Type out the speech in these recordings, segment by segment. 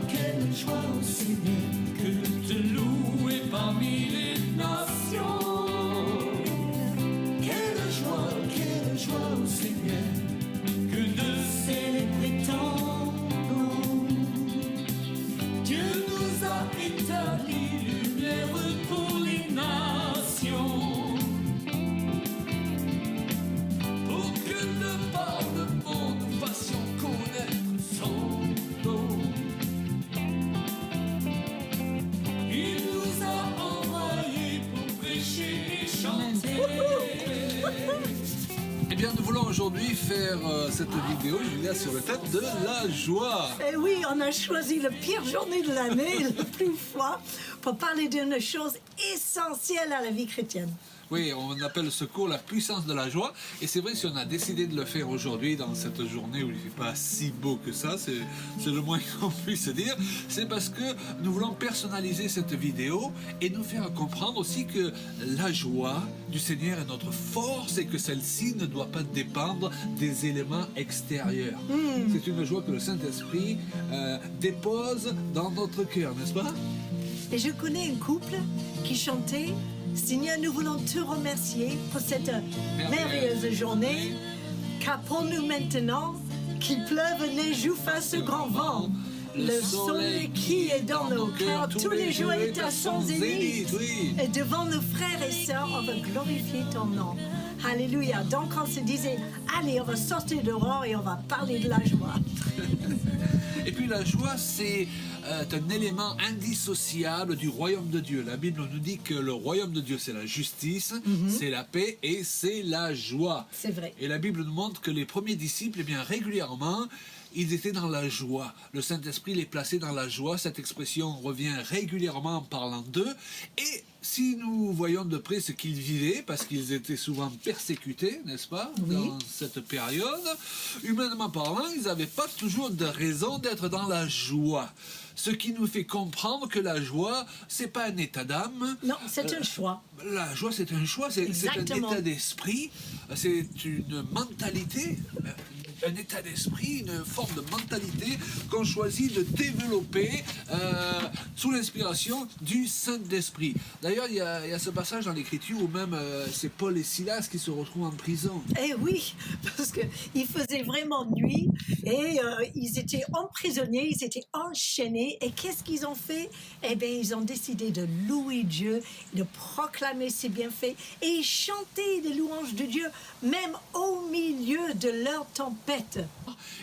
quelle joie au Seigneur que de te louer parmi les nations. Quelle joie au Seigneur que de célébrer ton nom. Dieu nous a établi lumière pour les nations, pour que de par le monde nous fassions connaître son nom. Il nous a envoyés pour prêcher et chanter. Eh bien, nous voulons aujourd'hui faire cette vidéo, Julia, sur le thème de la joie. Et oui, on a choisi la pire journée de l'année, le plus froid, pour parler d'une chose essentielle à la vie chrétienne. Oui, on appelle ce cours la puissance de la joie. Et c'est vrai, si on a décidé de le faire aujourd'hui, dans cette journée où il ne fait pas si beau que ça, c'est le moins qu'on puisse dire, c'est parce que nous voulons personnaliser cette vidéo et nous faire comprendre aussi que la joie du Seigneur est notre force et que celle-ci ne doit pas dépendre des éléments extérieurs. C'est une joie que le Saint-Esprit dépose dans notre cœur, n'est-ce pas? Et je connais un couple qui chantait « Seigneur, nous voulons te remercier pour cette merveilleuse journée, car pour nous maintenant, qu'il pleuve, neige ou fasse grand vent, le soleil qui est dans nos cœurs tous les jours est à son zénith. Et devant nos frères et sœurs, on va glorifier ton nom. » Alléluia. Donc on se disait, allez, on va sortir dehors et on va parler de la joie. Et puis la joie, c'est un élément indissociable du royaume de Dieu. La Bible nous dit que le royaume de Dieu, c'est la justice, c'est la paix et c'est la joie. C'est vrai. Et la Bible nous montre que les premiers disciples, eh bien, régulièrement, ils étaient dans la joie. Le Saint-Esprit les plaçait dans la joie. Cette expression revient régulièrement en parlant d'eux. Et si nous voyons de près ce qu'ils vivaient, parce qu'ils étaient souvent persécutés, n'est-ce pas, dans cette période, humainement parlant, ils n'avaient pas toujours de raison d'être dans la joie. Ce qui nous fait comprendre que la joie, c'est pas un état d'âme. Non, c'est un choix. La joie, c'est un choix, c'est un état d'esprit, c'est une mentalité, un état d'esprit, une forme de mentalité qu'on choisit de développer sous l'inspiration du Saint-Esprit. D'ailleurs, il y a ce passage dans l'Écriture où même c'est Paul et Silas qui se retrouvent en prison. Eh oui, parce qu'il faisait vraiment nuit et ils étaient emprisonnés, ils étaient enchaînés. Et qu'est-ce qu'ils ont fait? Eh bien, ils ont décidé de louer Dieu, de proclamer ses bienfaits et chanter des louanges de Dieu, même au milieu de leur tempête.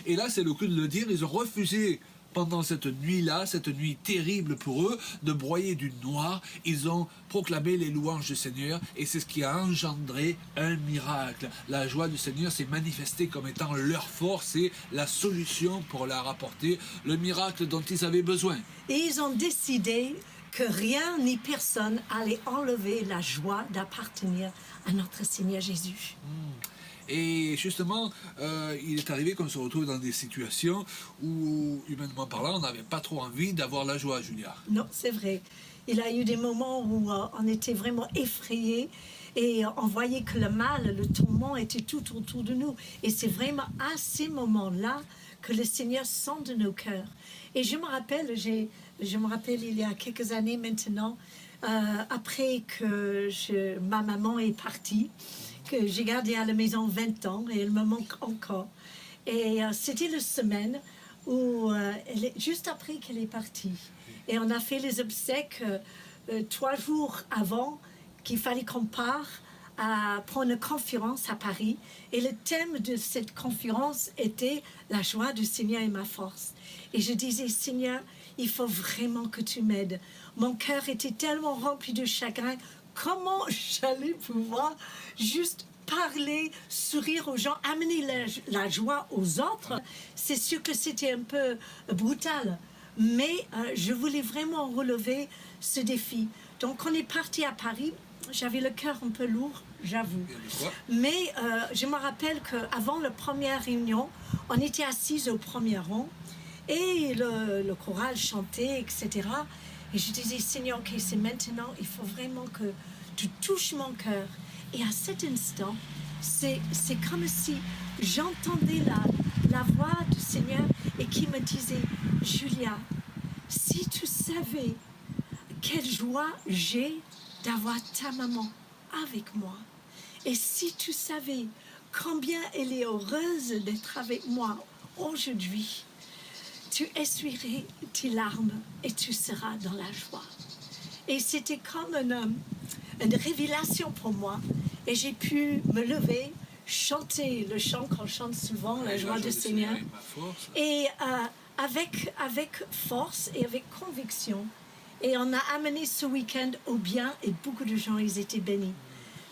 Et là, c'est le coup de le dire, ils ont refusé pendant cette nuit-là, cette nuit terrible pour eux, de broyer du noir. Ils ont proclamé les louanges du Seigneur et c'est ce qui a engendré un miracle. La joie du Seigneur s'est manifestée comme étant leur force et la solution pour leur apporter le miracle dont ils avaient besoin. Et ils ont décidé que rien ni personne allait enlever la joie d'appartenir à notre Seigneur Jésus. Et justement, il est arrivé qu'on se retrouve dans des situations où, humainement parlant, on n'avait pas trop envie d'avoir la joie, Julia. Non, c'est vrai. Il y a eu des moments où on était vraiment effrayés et on voyait que le mal, le tourment était tout autour de nous. Et c'est vraiment à ces moments-là que le Seigneur sonde nos cœurs. Et je me rappelle il y a quelques années maintenant, après que ma maman est partie, que j'ai gardé à la maison 20 ans et elle me manque encore. Et c'était la semaine où, juste après qu'elle est partie. Et on a fait les obsèques 3 jours avant qu'il fallait qu'on parte pour une conférence à Paris. Et le thème de cette conférence était « La joie du Seigneur est ma force ». Et je disais « Seigneur, il faut vraiment que tu m'aides. Mon cœur était tellement rempli de chagrin. Comment j'allais pouvoir juste parler, sourire aux gens, amener la joie aux autres? C'est sûr que c'était un peu brutal, mais je voulais vraiment relever ce défi. Donc on est parti à Paris, j'avais le cœur un peu lourd, j'avoue. Mais je me rappelle qu'avant la première réunion, on était assis au premier rang et le choral chantait, etc. Et je disais, Seigneur, ok, c'est maintenant, il faut vraiment que tu touches mon cœur. Et à cet instant, c'est comme si j'entendais la voix du Seigneur et qui me disait, Julia, si tu savais quelle joie j'ai d'avoir ta maman avec moi, et si tu savais combien elle est heureuse d'être avec moi aujourd'hui, tu essuierais tes larmes et tu seras dans la joie. Et c'était comme une révélation pour moi. Et j'ai pu me lever, chanter le chant qu'on chante souvent, la joie du Seigneur. Et avec force et avec conviction. Et on a amené ce week-end au bien et beaucoup de gens, ils étaient bénis.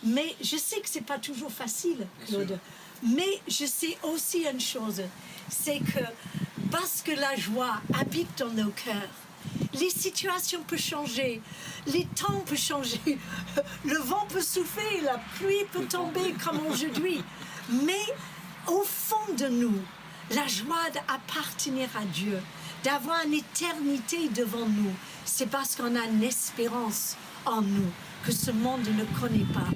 Mais je sais que ce n'est pas toujours facile, Claude. Mais je sais aussi une chose, c'est que parce que la joie habite dans nos cœurs, les situations peuvent changer, les temps peuvent changer, le vent peut souffler, la pluie peut tomber comme aujourd'hui. Mais au fond de nous, la joie d'appartenir à Dieu, d'avoir une éternité devant nous, c'est parce qu'on a une espérance en nous que ce monde ne connaît pas.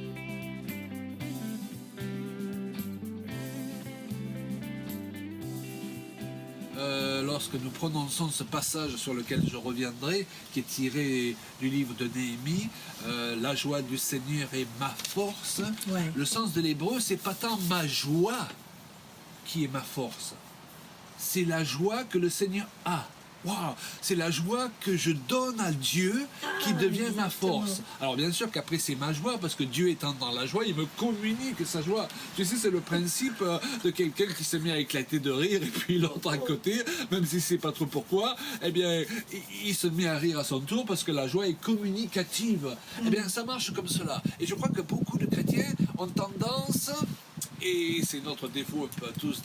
Lorsque nous prononçons ce passage sur lequel je reviendrai, qui est tiré du livre de Néhémie, la joie du Seigneur est ma force, Ouais. le sens de l'hébreu, c'est pas tant ma joie qui est ma force, c'est la joie que le Seigneur a. Waouh, c'est la joie que je donne à Dieu qui devient ma exactement. force. Alors bien sûr qu'après c'est ma joie, parce que Dieu étant dans la joie, il me communique sa joie. Tu sais, c'est le principe de quelqu'un qui s'est mis à éclater de rire, et puis l'autre à côté, même si c'est pas trop pourquoi, eh bien, il se met à rire à son tour, parce que la joie est communicative. Eh bien, ça marche comme cela. Et je crois que beaucoup de chrétiens ont tendance, et c'est notre défaut un peu à tous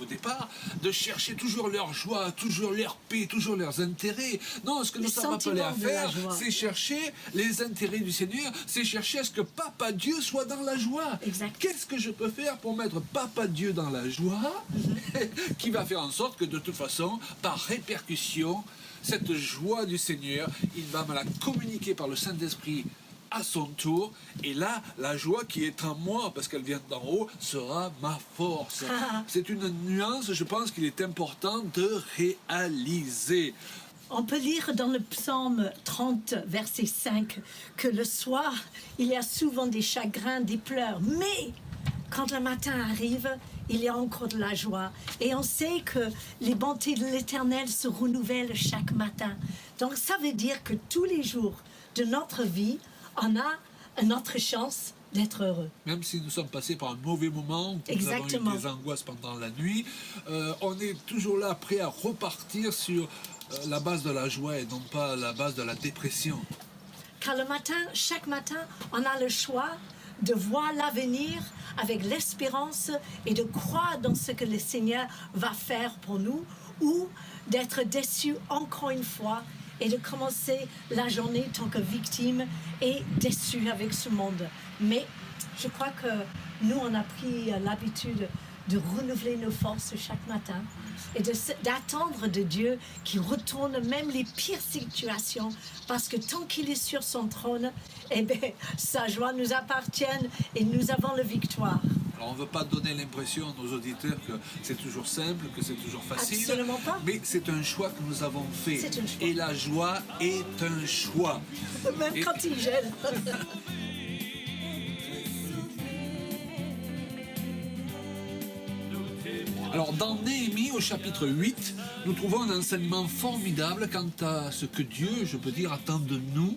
au départ, de chercher toujours leur joie, toujours leur paix, toujours leurs intérêts. Non, ce que nous Les sommes appelés à sentiments de la faire, joie. c'est chercher les intérêts du Seigneur, c'est chercher à ce que Papa Dieu soit dans la joie. Exact. Qu'est-ce que je peux faire pour mettre Papa Dieu dans la joie, qui va faire en sorte que de toute façon, par répercussion, cette joie du Seigneur, il va me la communiquer par le Saint-Esprit à son tour, et là, la joie qui est en moi, parce qu'elle vient d'en haut, sera ma force. C'est une nuance, je pense qu'il est important de réaliser. On peut lire dans le psaume 30, verset 5, que le soir, il y a souvent des chagrins, des pleurs. Mais quand le matin arrive, il y a encore de la joie. Et on sait que les bontés de l'Éternel se renouvellent chaque matin. Donc ça veut dire que tous les jours de notre vie, on a notre chance d'être heureux. Même si nous sommes passés par un mauvais moment, que nous avons Exactement. eu des angoisses pendant la nuit, on est toujours là prêt à repartir sur la base de la joie et non pas la base de la dépression. Car le matin, chaque matin, on a le choix de voir l'avenir avec l'espérance et de croire dans ce que le Seigneur va faire pour nous, ou d'être déçu encore une fois et de commencer la journée en tant que victime et déçu avec ce monde. Mais je crois que nous, on a pris l'habitude de renouveler nos forces chaque matin et d'attendre de Dieu qu'il retourne même les pires situations, parce que tant qu'il est sur son trône, eh bien, sa joie nous appartient et nous avons la victoire. Alors on ne veut pas donner l'impression à nos auditeurs que c'est toujours simple, que c'est toujours facile. Absolument pas. Mais c'est un choix que nous avons fait. C'est un choix. Et la joie est un choix. Même Et- quand il gèle. Alors dans Néhémie au chapitre 8, nous trouvons un enseignement formidable quant à ce que Dieu, je peux dire, attend de nous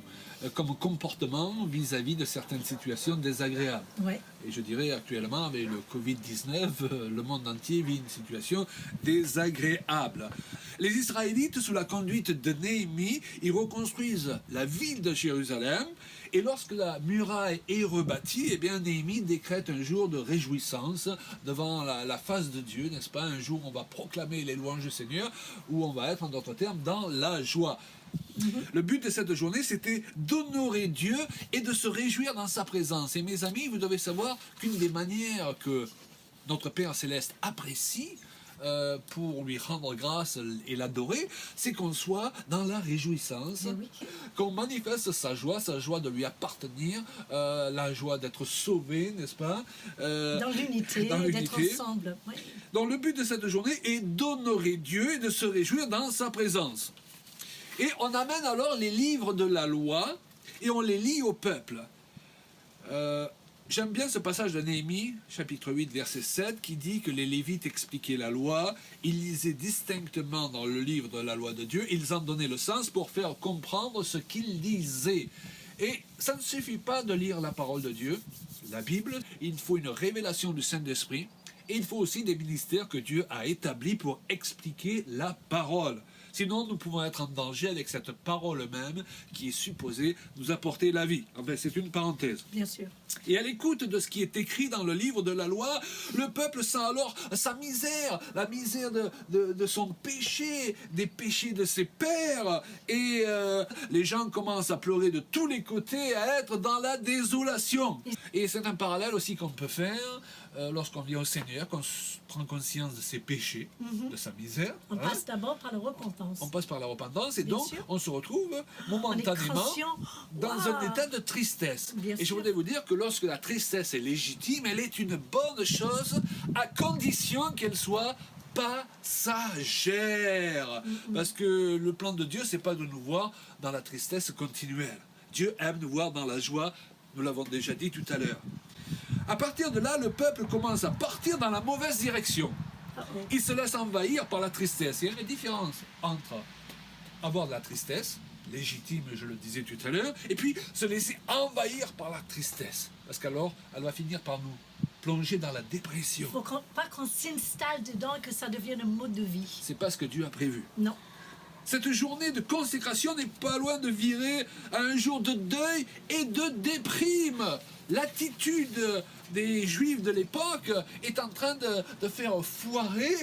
comme comportement vis-à-vis de certaines situations désagréables. Ouais. Et je dirais actuellement, avec le Covid-19, le monde entier vit une situation désagréable. Les Israélites, sous la conduite de Néhémie, ils reconstruisent la ville de Jérusalem. Et lorsque la muraille est rebâtie, eh bien Néhémie décrète un jour de réjouissance devant la face de Dieu, n'est-ce pas? Un jour où on va proclamer les louanges du Seigneur, où on va être, en d'autres termes, dans la joie. Le but de cette journée, c'était d'honorer Dieu et de se réjouir dans sa présence. Et mes amis, vous devez savoir qu'une des manières que notre Père Céleste apprécie pour lui rendre grâce et l'adorer, c'est qu'on soit dans la réjouissance, Oui. qu'on manifeste sa joie de lui appartenir, la joie d'être sauvé, n'est-ce pas? Dans l'unité, dans d'être l'unité. ensemble. Oui. Donc le but de cette journée est d'honorer Dieu et de se réjouir dans sa présence. Et on amène alors les livres de la loi et on les lit au peuple. J'aime bien ce passage de Néhémie, chapitre 8, verset 7, qui dit que les Lévites expliquaient la loi, ils lisaient distinctement dans le livre de la loi de Dieu, ils en donnaient le sens pour faire comprendre ce qu'ils disaient. Et ça ne suffit pas de lire la parole de Dieu, la Bible, il faut une révélation du Saint-Esprit, et il faut aussi des ministères que Dieu a établis pour expliquer la parole. Sinon, nous pouvons être en danger avec cette parole même qui est supposée nous apporter la vie. Enfin, c'est une parenthèse. Bien sûr. Et à l'écoute de ce qui est écrit dans le livre de la loi, le peuple sent alors sa misère, la misère de son péché, des péchés de ses pères. Et les gens commencent à pleurer de tous les côtés, à être dans la désolation. Et c'est un parallèle aussi qu'on peut faire lorsqu'on vient au Seigneur, qu'on prend conscience de ses péchés, de sa misère. On passe d'abord par la repentance. On passe par la repentance et Bien donc sûr. on se retrouve On est momentanément conscient. dans un Waouh. état de tristesse. Bien Et je sûr. voudrais vous dire que lorsque la tristesse est légitime, elle est une bonne chose à condition qu'elle soit passagère. Parce que le plan de Dieu, c'est pas de nous voir dans la tristesse continuelle. Dieu aime nous voir dans la joie, nous l'avons déjà dit tout à l'heure. À partir de là, le peuple commence à partir dans la mauvaise direction. Uh-oh. Il se laisse envahir par la tristesse. Il y a une différence entre avoir de la tristesse, légitime, je le disais tout à l'heure, et puis se laisser envahir par la tristesse. Parce qu'alors, elle va finir par nous plonger dans la dépression. Il ne faut pas qu'on s'installe dedans et que ça devienne un mode de vie. C'est pas ce que Dieu a prévu. Non. Cette journée de consécration n'est pas loin de virer à un jour de deuil et de déprime. L'attitude des Juifs de l'époque est en train de faire foirer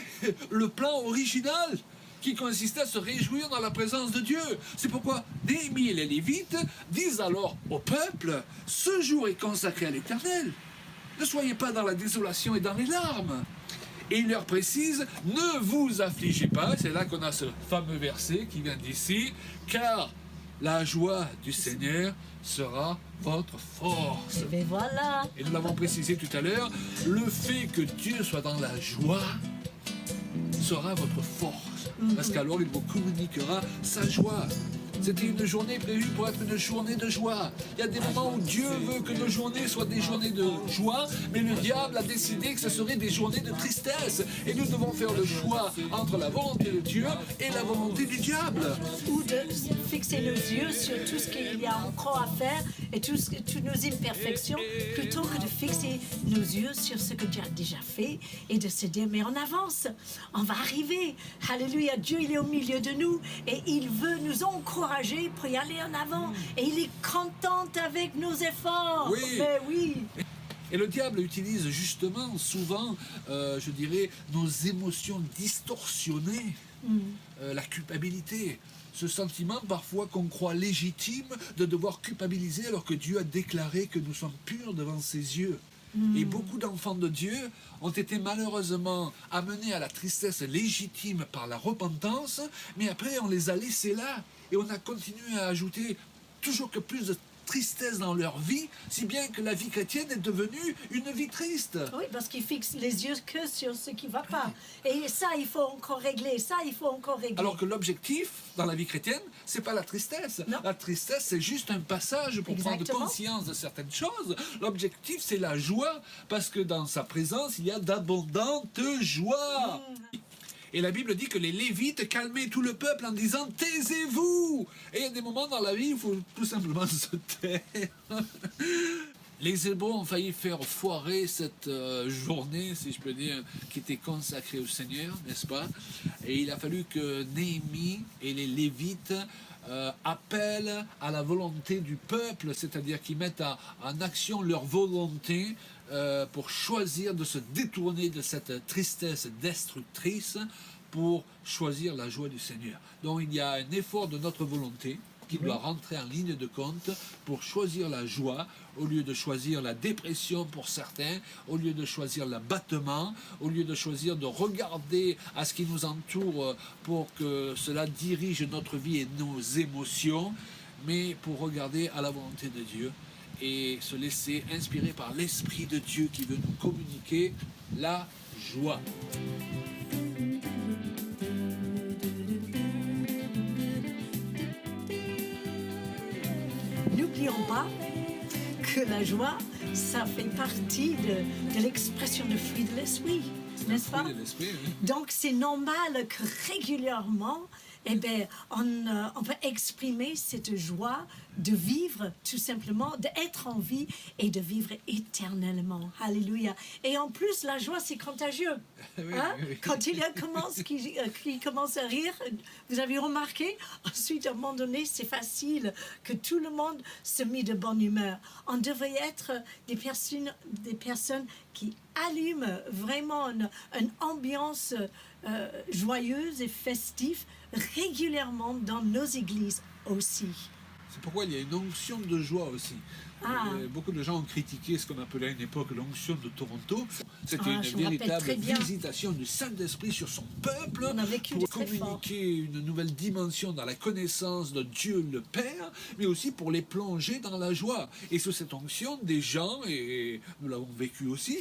le plan original qui consistait à se réjouir dans la présence de Dieu. C'est pourquoi Néhémie et les Lévites disent alors au peuple, ce jour est consacré à l'Éternel. Ne soyez pas dans la désolation et dans les larmes. Et il leur précise, ne vous affligez pas, c'est là qu'on a ce fameux verset qui vient d'ici, car la joie du Seigneur sera votre force. Et bien voilà. Et nous l'avons précisé tout à l'heure, le fait que Dieu soit dans la joie sera votre force. Parce qu'alors il vous communiquera sa joie. C'était une journée prévue pour être une journée de joie. Il y a des moments où Dieu veut que nos journées soient des journées de joie, mais le diable a décidé que ce seraient des journées de tristesse. Et nous devons faire le choix entre la volonté de Dieu et la volonté du diable. Ou de fixer nos yeux sur tout ce qu'il y a encore à faire et toutes nos imperfections, plutôt que de fixer nos yeux sur ce que Dieu a déjà fait et de se dire, mais on avance, on va arriver. Alléluia, Dieu, il est au milieu de nous et il veut nous encourager pour y aller en avant. Et il est content avec nos efforts. Oui. Mais oui. Et le diable utilise justement souvent, je dirais, nos émotions distorsionnées, la culpabilité, ce sentiment parfois qu'on croit légitime de devoir culpabiliser alors que Dieu a déclaré que nous sommes purs devant ses yeux. Et beaucoup d'enfants de Dieu ont été malheureusement amenés à la tristesse légitime par la repentance, mais après on les a laissés là et on a continué à ajouter toujours que plus de tristesse dans leur vie, si bien que la vie chrétienne est devenue une vie triste. Oui, parce qu'ils fixent les yeux que sur ce qui ne va pas. Et ça, il faut encore régler. Ça, il faut encore régler. Alors que l'objectif dans la vie chrétienne, c'est pas la tristesse. Non. La tristesse, c'est juste un passage pour prendre Exactement. conscience de certaines choses. L'objectif, c'est la joie, parce que dans sa présence, il y a d'abondantes joies. Et la Bible dit que les Lévites calmaient tout le peuple en disant « Taisez-vous » Et il y a des moments dans la vie où il faut tout simplement se taire. Les Hébreux ont failli faire foirer cette journée, si je peux dire, qui était consacrée au Seigneur, n'est-ce pas? Et il a fallu que Néhémie et les Lévites appellent à la volonté du peuple, c'est-à-dire qu'ils mettent en action leur volonté pour choisir de se détourner de cette tristesse destructrice pour choisir la joie du Seigneur. Donc il y a un effort de notre volonté qui doit rentrer en ligne de compte pour choisir la joie au lieu de choisir la dépression pour certains, au lieu de choisir l'abattement, au lieu de choisir de regarder à ce qui nous entoure pour que cela dirige notre vie et nos émotions, mais pour regarder à la volonté de Dieu et se laisser inspirer par l'Esprit de Dieu qui veut nous communiquer la joie. n'oublions pas que la joie, ça fait partie de l'expression de fruit de l'esprit, n'est-ce pas? Fruit de l'esprit, oui. Donc c'est normal que régulièrement, eh ben, on peut exprimer cette joie de vivre tout simplement, d'être en vie et de vivre éternellement. Alléluia. Et en plus, la joie, c'est contagieux. Oui, Hein? oui, oui. Quand il y a qui commence à rire, vous avez remarqué, ensuite à un moment donné, c'est facile que tout le monde se met de bonne humeur. On devrait être des personnes qui allument vraiment une ambiance joyeuse et festive régulièrement dans nos églises aussi. C'est pourquoi il y a une onction de joie aussi. Ah. Beaucoup de gens ont critiqué ce qu'on appelait à une époque l'onction de Toronto. C'était Ah, une je me rappelle véritable très bien. visitation du Saint-Esprit sur son peuple On a vécu pour très fort. communiquer une nouvelle dimension dans la connaissance de Dieu le Père, mais aussi pour les plonger dans la joie. Et sous cette onction, des gens, et nous l'avons vécu aussi,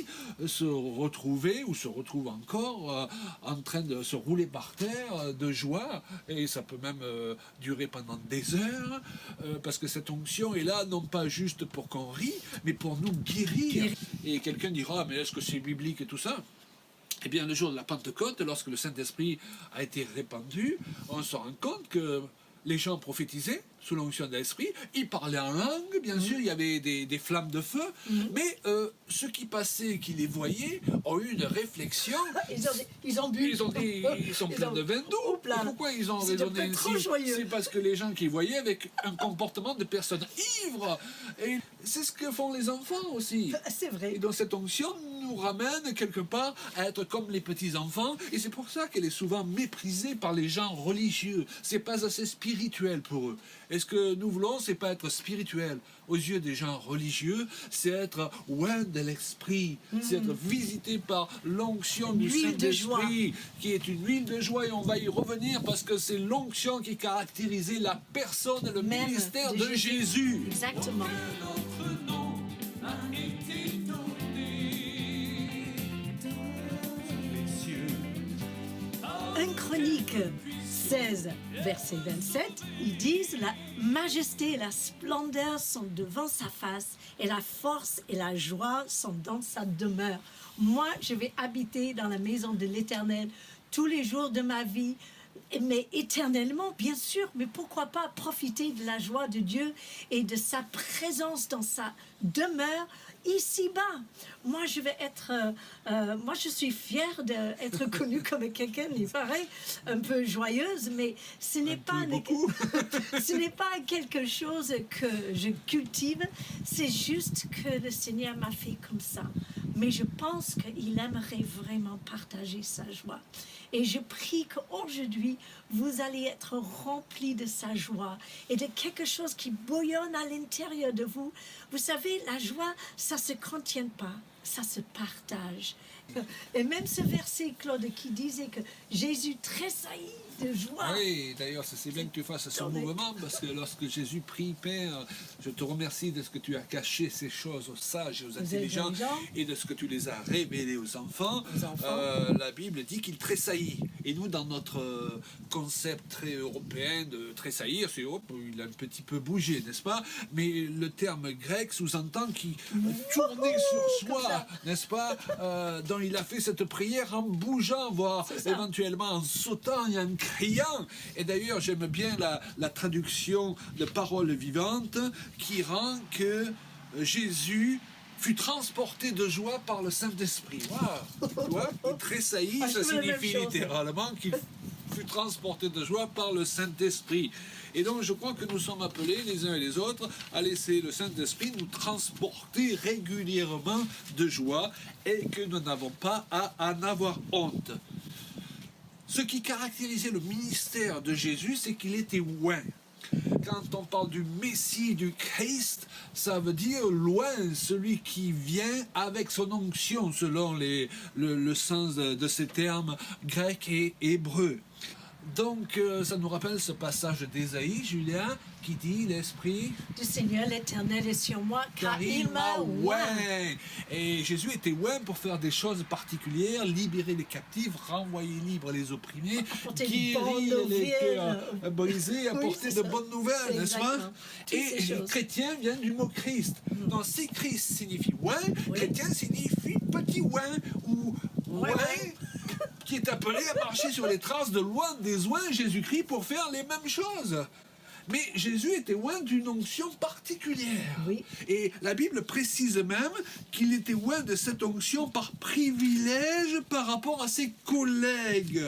se retrouvaient ou se retrouvent encore en train de se rouler par terre de joie. Et ça peut même durer pendant des heures, parce que cette onction est là, non pas juste pour qu'on rit, mais pour nous guérir. Et quelqu'un dira, mais est-ce que c'est biblique et tout ça? Eh bien, le jour de la Pentecôte, lorsque le Saint-Esprit a été répandu, on se rend compte que les gens prophétisaient sous l'onction de l'Esprit, ils parlaient en langue, bien sûr, il y avait des flammes de feu, mais ceux qui passaient, qui les voyaient, ont eu une réflexion. Ils ont bu. Ils ont dit, ils sont pleins de vin d'eau. Oups là. Pourquoi ils ont C'était raisonné trop ainsi? joyeux. C'est parce que les gens qui voyaient avec un comportement de personnes ivres. Et c'est ce que font les enfants aussi. C'est vrai. Et donc cette onction nous ramène quelque part à être comme les petits-enfants. Et c'est pour ça qu'elle est souvent méprisée par les gens religieux. C'est pas assez spirituel pour eux. Et ce que nous voulons, c'est pas être spirituel aux yeux des gens religieux, c'est être loin de l'esprit, c'est être visité par l'onction du L'huile de Saint-Esprit, qui est une huile de joie, et on va y revenir parce que c'est l'onction qui caractérisait la personne et le Même ministère de de Jésus. Exactement. Notre nom a été donné dans les cieux. 1 Chronique 16, verset 27, ils disent « La majesté et la splendeur sont devant sa face, et la force et la joie sont dans sa demeure. Moi, je vais habiter dans la maison de l'Éternel tous les jours de ma vie, mais éternellement, bien sûr, mais pourquoi pas profiter de la joie de Dieu et de sa présence dans sa demeure ici-bas. Moi, moi, je suis fière d'être connue comme quelqu'un, il paraît, un peu joyeuse, mais ce n'est pas ce n'est pas quelque chose que je cultive, c'est juste que le Seigneur m'a fait comme ça. Mais je pense qu'il aimerait vraiment partager sa joie. Et je prie qu'aujourd'hui, vous allez être remplis de sa joie et de quelque chose qui bouillonne à l'intérieur de vous. Vous savez, la joie, ça ne se contient pas, ça se partage. Et même ce verset, Claude, qui disait que Jésus tressaillit de joie. Oui, d'ailleurs, c'est bien que tu fasses ce mouvement, parce que lorsque Jésus prie, Père, je te remercie de ce que tu as caché ces choses aux sages et aux intelligents, et de ce que tu les as révélées aux enfants. La Bible dit qu'il tressaillit. Et nous, dans notre concept très européen de tressaillir, c'est hop, il a un petit peu bougé, n'est-ce pas? Mais le terme grec sous-entend qu'il tournait sur soi, n'est-ce pas? Donc il a fait cette prière en bougeant, voire éventuellement en sautant et en criant. Et d'ailleurs, j'aime bien la traduction de Paroles vivantes qui rend que Jésus fut transporté de joie par le Saint-Esprit. Wow. Tu vois, il tressaillit, ça signifie littéralement qu'il fut transporté de joie par le Saint-Esprit. Et donc, je crois que nous sommes appelés, les uns et les autres, à laisser le Saint-Esprit nous transporter régulièrement de joie et que nous n'avons pas à en avoir honte. Ce qui caractérisait le ministère de Jésus, c'est qu'il était loin. Quand on parle du Messie, du Christ, ça veut dire loin, celui qui vient avec son onction, selon le sens de ces termes grecs et hébreux. Donc, ça nous rappelle ce passage d'Ésaïe, Julien, qui dit « L'Esprit, Du Seigneur l'Éternel est sur moi, car il m'a oint. » Et Jésus était oint pour faire des choses particulières, libérer les captifs, renvoyer libres les opprimés, Apporter une guérir bonne les nouvelle. cœurs brisés, apporter c'est de ça. bonnes nouvelles, n'est-ce pas? Exactement. Toutes ces Et choses. chrétien vient du mot Christ. Donc, si Christ signifie oint, Oui. chrétien signifie petit oint ou Ouais, oint. ouais. Qui est appelé à marcher sur les traces de loin des oints Jésus-Christ pour faire les mêmes choses. Mais Jésus était oint d'une onction particulière. Oui. Et la Bible précise même qu'il était oint de cette onction par privilège par rapport à ses collègues.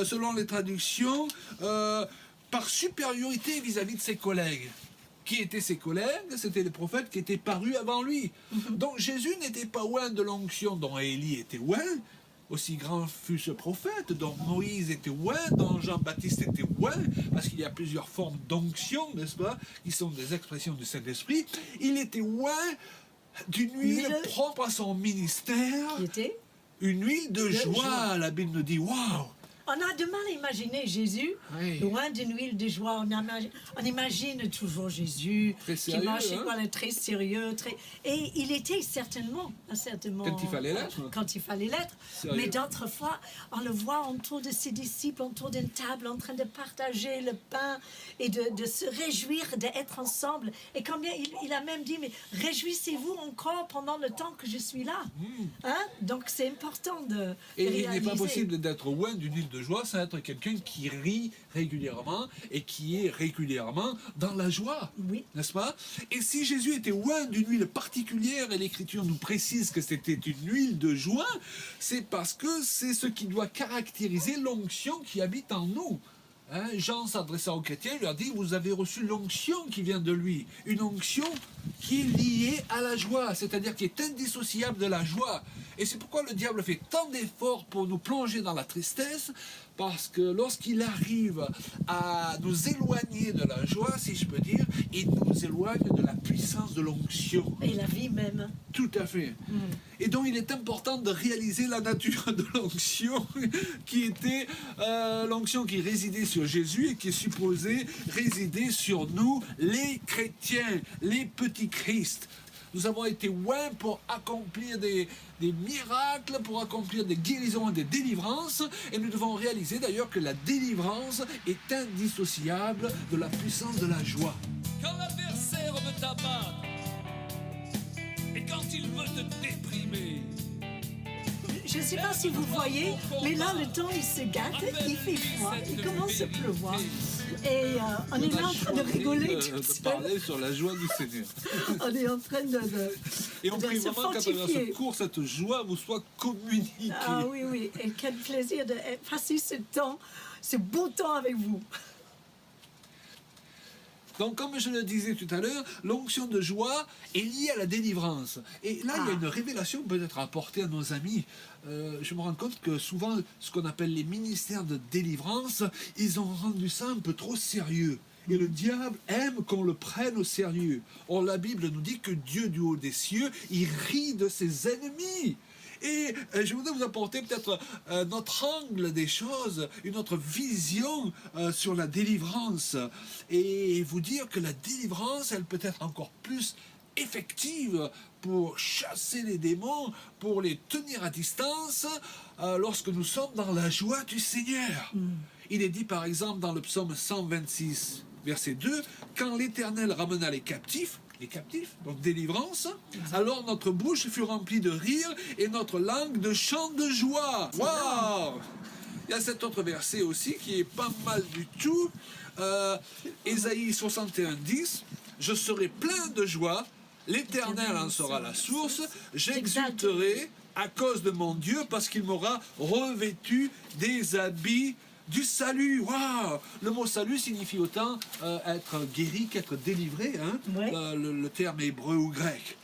Selon les traductions, par supériorité vis-à-vis de ses collègues. Qui étaient ses collègues? C'était les prophètes qui étaient parus avant lui. Donc Jésus n'était pas oint de l'onction dont Élie était oint, aussi grand fut ce prophète, dont Moïse était oint, dont Jean-Baptiste était oint, parce qu'il y a plusieurs formes d'onction, n'est-ce pas, qui sont des expressions du Saint-Esprit. Il était oint d'une huile Huile. propre à son ministère, Il était. une huile de joie. joie. La Bible nous dit, waouh! On a de mal à imaginer Jésus Oui. loin d'une huile de joie. On imagine toujours Jésus Très qui sérieux, marchait, hein? voilà, très sérieux. Et il était certainement. Quand il fallait l'être. Quand il fallait l'être. Sérieux. Mais d'autres fois, on le voit autour de ses disciples, autour d'une table, en train de partager le pain et de se réjouir d'être ensemble. Et combien il a même dit, mais réjouissez-vous encore pendant le temps que je suis là. Hein? Donc c'est important de Et il n'est réaliser. pas possible d'être oint d'une huile de joie sans être quelqu'un qui rit régulièrement et qui est régulièrement dans la joie. Oui. N'est-ce pas? Et si Jésus était oint d'une huile particulière, et l'Écriture nous précise que c'était une huile de joie, c'est parce que c'est ce qui doit caractériser l'onction qui habite en nous. Hein, Jean s'adressant aux chrétiens, il leur dit, vous avez reçu l'onction qui vient de lui. Une onction qui est liée à la joie, c'est-à-dire qui est indissociable de la joie. Et c'est pourquoi le diable fait tant d'efforts pour nous plonger dans la tristesse, parce que lorsqu'il arrive à nous éloigner de la joie, si je peux dire, il nous éloigne de la puissance de l'onction. Et la vie même. Tout à fait. Et donc il est important de réaliser la nature de l'onction qui était l'onction qui résidait sur Jésus et qui est supposée résider sur nous, les chrétiens, les petits Christ. Nous avons été oints pour accomplir des miracles, pour accomplir des guérisons et des délivrances. Et nous devons réaliser d'ailleurs que la délivrance est indissociable de la puissance de la joie. Quand l'adversaire veut t'abattre et quand il veut te déprimer, Je ne sais pas si vous voyez, mais là, le temps, il se gâte, il fait froid, il commence à pleuvoir. Et on est là en train de rigoler tout de seul. parler sur la joie du Seigneur. On est en train de Et on prie se vraiment qu'à travers fortifier. ce cours, cette joie vous soit communiquée. Ah oui, oui. Et quel plaisir de passer ce temps, ce beau temps avec vous. Donc, comme je le disais tout à l'heure, l'onction de joie est liée à la délivrance. Et là, il y a une révélation peut-être à apporter à nos amis. Je me rends compte que souvent, ce qu'on appelle les ministères de délivrance, ils ont rendu ça un peu trop sérieux. Et le diable aime qu'on le prenne au sérieux. Or, la Bible nous dit que Dieu du haut des cieux, il rit de ses ennemis. Et je voudrais vous apporter peut-être notre angle des choses, une autre vision sur la délivrance. Et vous dire que la délivrance, elle peut être encore plus effective pour chasser les démons, pour les tenir à distance, lorsque nous sommes dans la joie du Seigneur. Il est dit par exemple dans le psaume 126, verset 2, « Quand l'Éternel ramena les captifs, donc délivrance, alors notre bouche fut remplie de rire et notre langue de chants de joie. » Waouh! Il y a cet autre verset aussi qui est pas mal du tout. Ésaïe 61, 10, « Je serai plein de joie, l'Éternel en sera la source, j'exulterai à cause de mon Dieu parce qu'il m'aura revêtu des habits du salut. Waouh! Le mot salut signifie autant être guéri qu'être délivré, hein? Ouais. Le terme hébreu ou grec.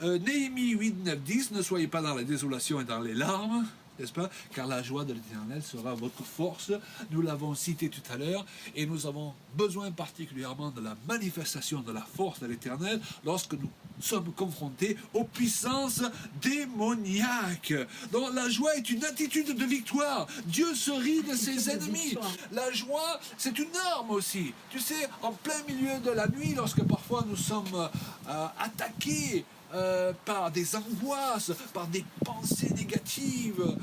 Néhémie 8, 9, 10, ne soyez pas dans la désolation et dans les larmes. n'est-ce pas? Car la joie de l'Éternel sera votre force. Nous l'avons cité tout à l'heure et nous avons besoin particulièrement de la manifestation de la force de l'Éternel lorsque nous sommes confrontés aux puissances démoniaques. Donc la joie est une attitude de victoire. Dieu se rit de ses ennemis. La joie, c'est une arme aussi. Tu sais, en plein milieu de la nuit, lorsque parfois nous sommes attaqués par des angoisses, par des pensées négatives,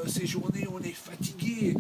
ces journées où on est fatigué,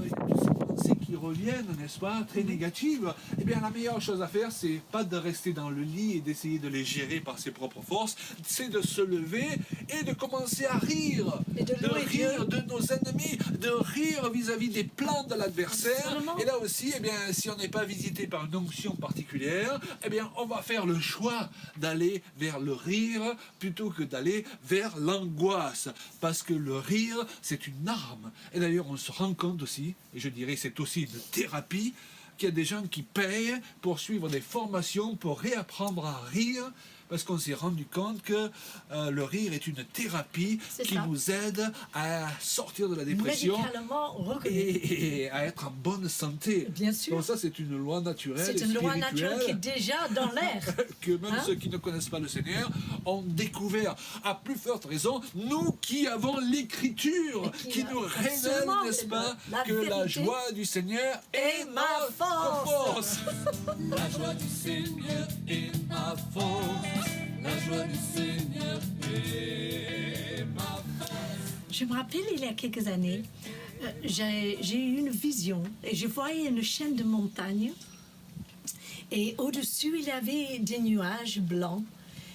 il y a toutes ces pensées qui reviennent, n'est-ce pas, très négatives, eh bien la meilleure chose à faire, c'est pas de rester dans le lit et d'essayer de les gérer par ses propres forces, c'est de se lever et de commencer à rire, Et de louer rire Dieu. de nos ennemis, de rire vis-à-vis des plans de l'adversaire. Absolument. Et là aussi, eh bien, si on n'est pas visité par une onction particulière, eh bien, on va faire le choix d'aller vers le rire plutôt que d'aller vers l'angoisse. Parce que le rire, c'est une arme. Et d'ailleurs, on se rend compte aussi, et je dirais c'est aussi une thérapie, qu'il y a des gens qui payent pour suivre des formations, pour réapprendre à rire, parce qu'on s'est rendu compte que le rire est une thérapie C'est qui ça. nous aide à sortir de la dépression Médicalement reconnu. et à être en bonne santé. Bien sûr. Donc ça, c'est une loi naturelle C'est et une loi spirituelle naturelle qui est déjà dans l'air. que même Hein? ceux qui ne connaissent pas le Seigneur ont découvert. À plus forte raison, nous qui avons l'Écriture, Et qui nous révèle, absolument, n'est-ce pas, la que la vérité joie du Seigneur est est ma force. La joie du Seigneur est ma force. La joie du Seigneur est ma force. Je me rappelle, il y a quelques années, j'ai eu une vision et je voyais une chaîne de montagnes et au-dessus, il y avait des nuages blancs.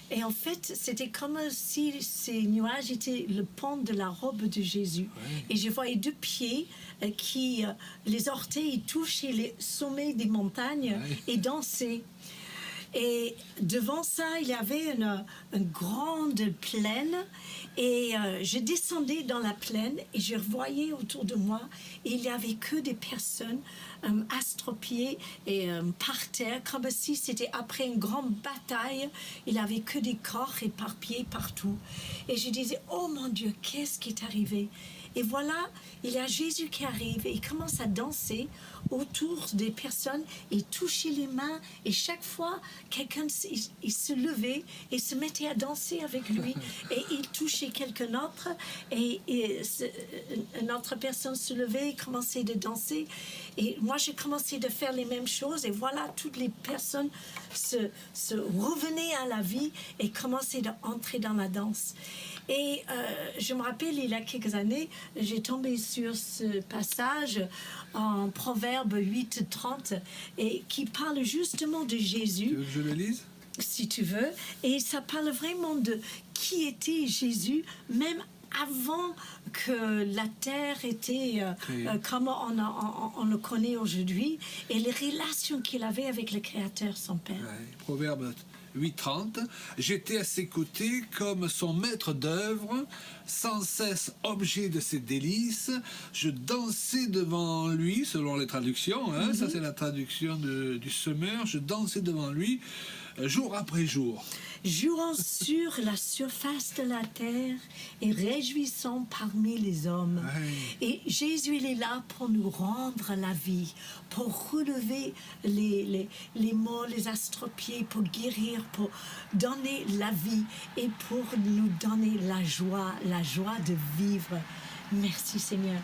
Et en fait, c'était comme si ces nuages étaient le pont de la robe de Jésus. Et je voyais deux pieds qui, les orteils touchaient les sommets des montagnes et dansaient. Et devant ça, il y avait une grande plaine. Et je descendais dans la plaine et je voyais autour de moi, et il n'y avait que des personnes astropiées et par terre, comme si c'était après une grande bataille. Il n'y avait que des corps éparpillés partout. Et je disais, oh mon Dieu, qu'est-ce qui est arrivé? Et voilà, il y a Jésus qui arrive et il commence à danser autour des personnes et toucher les mains. Et chaque fois, quelqu'un il se levait et se mettait à danser avec lui. Et il touchait quelqu'un d'autre et une autre personne se levait et commençait de danser. Et moi, j'ai commencé de faire les mêmes choses. Et voilà, toutes les personnes se revenaient à la vie et commençaient d'entrer dans la danse. Et je me rappelle, il y a quelques années, j'ai tombé sur ce passage en Proverbe 8:30 et qui parle justement de Tu Jésus, veux que je le lise? si tu veux. Et ça parle vraiment de qui était Jésus, même avant que la terre était comme on le connaît aujourd'hui, et les relations qu'il avait avec le Créateur, son Père. Ouais, Proverbe 8:30, j'étais à ses côtés comme son maître d'œuvre, sans cesse objet de ses délices. Je dansais devant lui, selon les traductions, hein, ça c'est la traduction du Semeur. Je dansais devant lui jour après jour. Jouant sur la surface de la terre et réjouissant parmi les hommes. Ouais. Et Jésus, il est là pour nous rendre la vie, pour relever les morts, les astropiés, pour guérir, pour donner la vie et pour nous donner la joie de vivre. Merci Seigneur.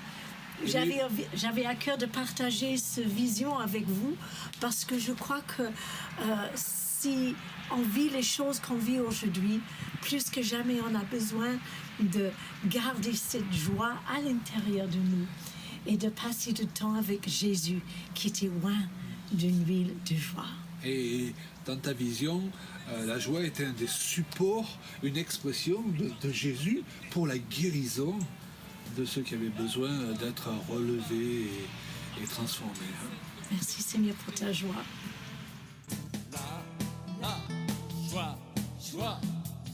J'avais à cœur de partager cette vision avec vous parce que je crois que si on vit les choses qu'on vit aujourd'hui, plus que jamais on a besoin de garder cette joie à l'intérieur de nous et de passer du temps avec Jésus qui était loin d'une ville de joie. Et dans ta vision, la joie était un des supports, une expression de Jésus pour la guérison de ceux qui avaient besoin d'être relevés et transformés. Merci Seigneur pour ta joie. La joie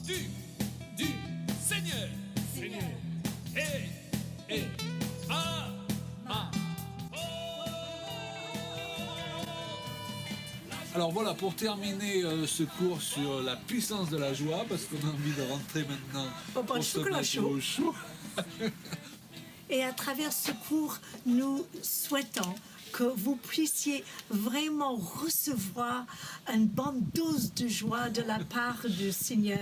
du Seigneur. Seigneur. Et ma Alors voilà, pour terminer ce cours sur la puissance de la joie, parce qu'on a envie de rentrer maintenant Au pain de pour se chocolat mettre chaud. au chaud. Et à travers ce cours, nous souhaitons que vous puissiez vraiment recevoir une bonne dose de joie de la part du Seigneur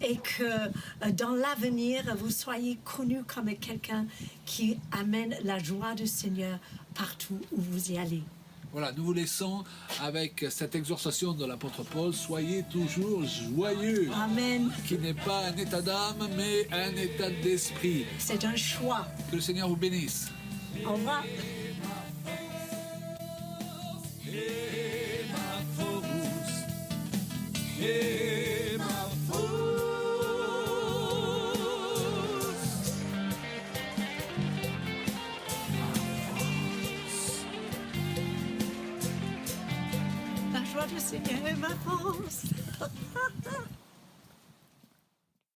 et que dans l'avenir, vous soyez connu comme quelqu'un qui amène la joie du Seigneur partout où vous y allez. Voilà, nous vous laissons avec cette exhortation de l'apôtre Paul, soyez toujours joyeux, Amen. qui n'est pas un état d'âme, mais un état d'esprit. C'est un choix. Que le Seigneur vous bénisse. Au revoir. Et ma force, et ma force. La joie du Seigneur est ma force.